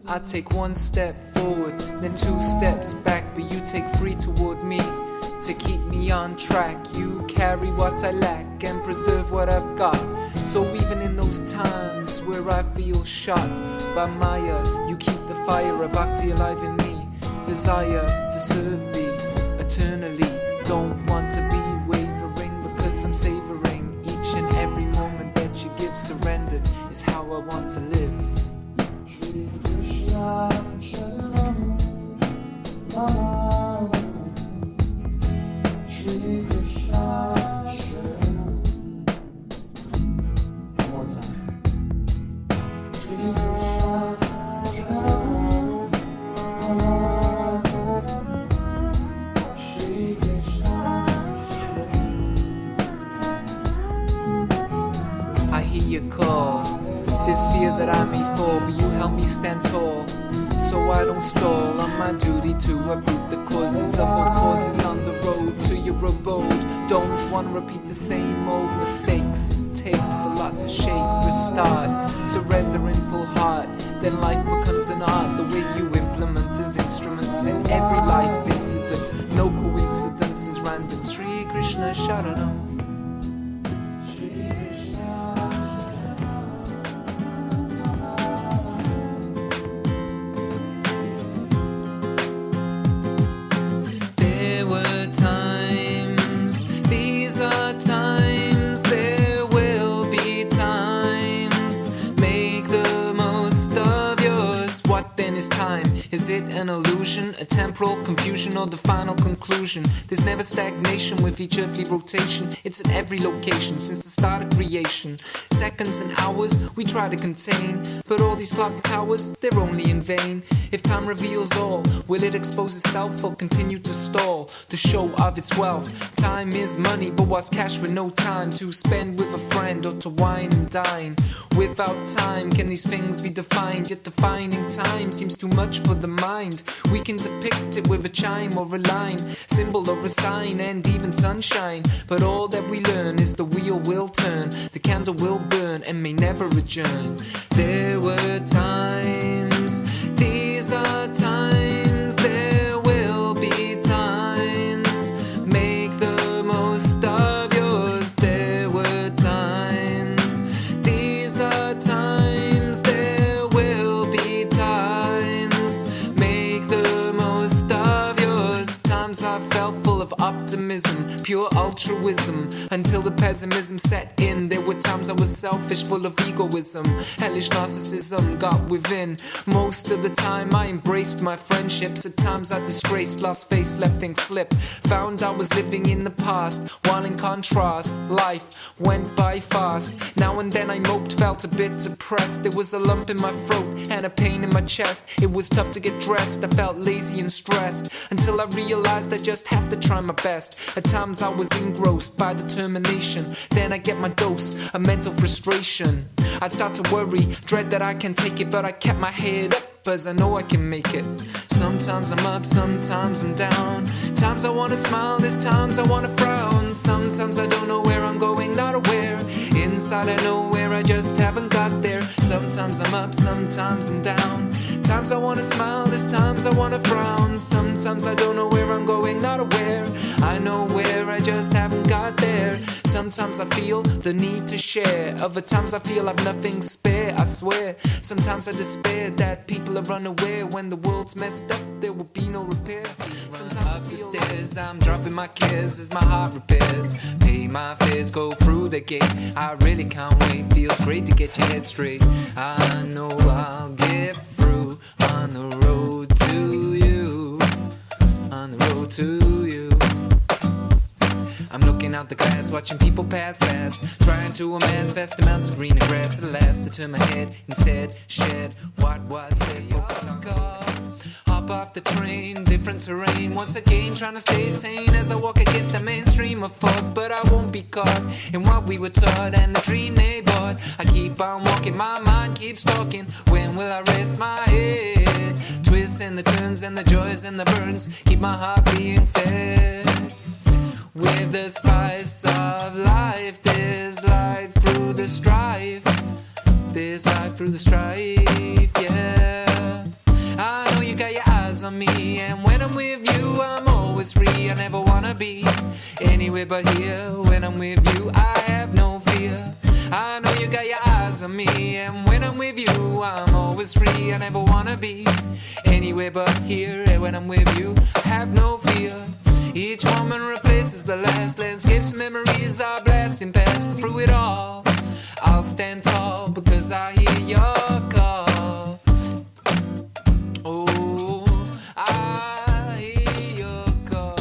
I take one step forward, then two steps back, but you take three toward me. To keep me on track, you carry what I lack and preserve what I've got. So even in those times where I feel shot by Maya, you keep the fire of bhakti alive in me. Desire to serve thee eternally. Don't want to be wavering because I'm savoring each and every moment that you give. Surrendered is how I want to live. Shri Krishna, Sharanam, Mama. Shri Krishna, Sharanam. One more time. Shri Krishna, Sharanam, Mama. Shri Krishna, Sharanam. I hear your call. This fear that I may fall, but you help me stand tall, so I don't stall on my duty to uproot the causes of all causes on the road to your abode. Don't want to repeat the same old mistakes. It takes a lot to shake, restart, surrender in full heart. Then life becomes an art, the way you implement as instruments in every life incident. No coincidence is random. Shri Krishna Sharanam. Is it an illusion, a temporal confusion, or the final conclusion? There's never stagnation with each earthly rotation. It's in every location since the start of creation. Seconds and hours we try to contain, but all these clock towers, they're only in vain. If time reveals all, will it expose itself or continue to stall the show of its wealth? Time is money, but what's cash with no time to spend with a friend or to wine and dine? Without time, can these things be defined? Yet defining time seems too much for the mind. We can depict it with a chime or a line, symbol or a sign, and even sunshine. But all that we learn is the wheel will turn, the candle will burn and may never adjourn. There were times, these are times, there will be times. Make the most of yours. There were times, these are times, there will be times. Make the most of yours. Times I felt full of optimism, pure altruism, until the pessimism set in. There were times I was selfish, full of egoism, hellish narcissism got within. Most of the time I embraced my friendships. At times I disgraced, lost face, let things slip. Found I was living in the past, while in contrast, life went by fast. Now and then I moped, felt a bit depressed. There was a lump in my throat and a pain in my chest. It was tough to get dressed, I felt lazy and stressed, until I realized I just have to try my best. At times I was engrossed by determination, then I get my dose of mental frustration. I'd start to worry, dread that I can't take it, but I kept my head up, as I know I can make it. Sometimes I'm up, sometimes I'm down. Times I wanna smile, there's times I wanna frown. Sometimes I don't know where I'm going, not aware. Inside I know where I just haven't got there. Sometimes I'm up, sometimes I'm down. Times I wanna smile, there's times I wanna frown. Sometimes I don't know where I'm going, not aware. I know where I just haven't got there. Sometimes I feel the need to share. Other times I feel I've nothing spare, I swear. Sometimes I despair that people are unaware. When the world's messed up, there will be no repair. Sometimes up the stairs, I'm dropping my cares as my heart repairs. Pay my fares, go through the gate. I really can't wait, feels great to get your head straight. I know I'll get through on the road to you, on the road to you. I'm looking out the glass, watching people pass fast, trying to amass vast amounts of greener grass. At last, I turn my head, instead shed what was said. Focus on God, hop off the train, different terrain. Once again, trying to stay sane as I walk against the mainstream of thought. But I won't be caught in what we were taught and the dream they bought. I keep on walking, my mind keeps talking. When will I rest my head? Twists and the turns and the joys and the burns keep my heart being fed. With the spice of life, there's light through the strife. this life through the strife, yeah. I know you got your eyes on me, and when I'm with you, I'm always free. I never wanna be anywhere but here. When I'm with you, I have no fear. I know you got your eyes on me, and when I'm with you, I'm always free. I never wanna be anywhere but here. And when I'm with you, I have no fear. Each woman replaces the last. Landscapes and memories are blasting past, but through it all, I'll stand tall because I hear your call. Oh, I hear your call.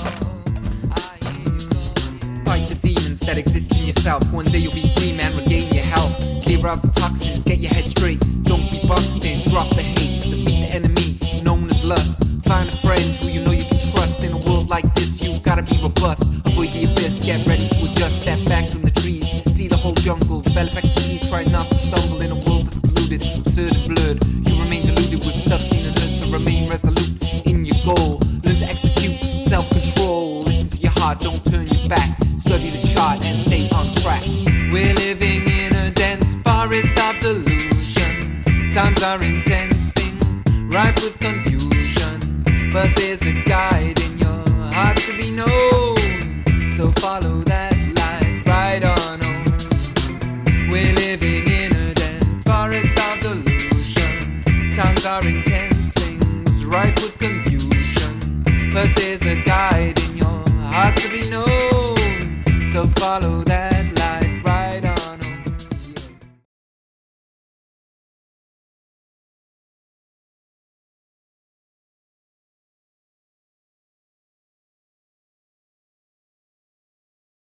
I hear your call, yeah. Fight the demons that exist in yourself. One day you'll be free, man, regain your health. Clear out the toxins, get your head straight. Don't be boxed in, drop the hate. Defeat the enemy known as lust. Find a friend who you know you can trust. In a world like this, you gotta be robust. Avoid the abyss, get ready to adjust. Step back from the trees, see the whole jungle. Develop expertise, try not to stumble in a world that's polluted, absurd and blurred. You remain deluded with stuff seen and heard, so remain resolute in your goal. Learn to execute self-control. Listen to your heart, don't turn your back. Study the chart and stay on track. We're living in a dense forest of delusion. Times are intense, things rife with confusion. But there's a guide in your heart to be known, so follow that light right on home. We're living in a dense forest of delusion. Times are intense, things rife with confusion. But there's a guide in your heart to be known, so follow that light.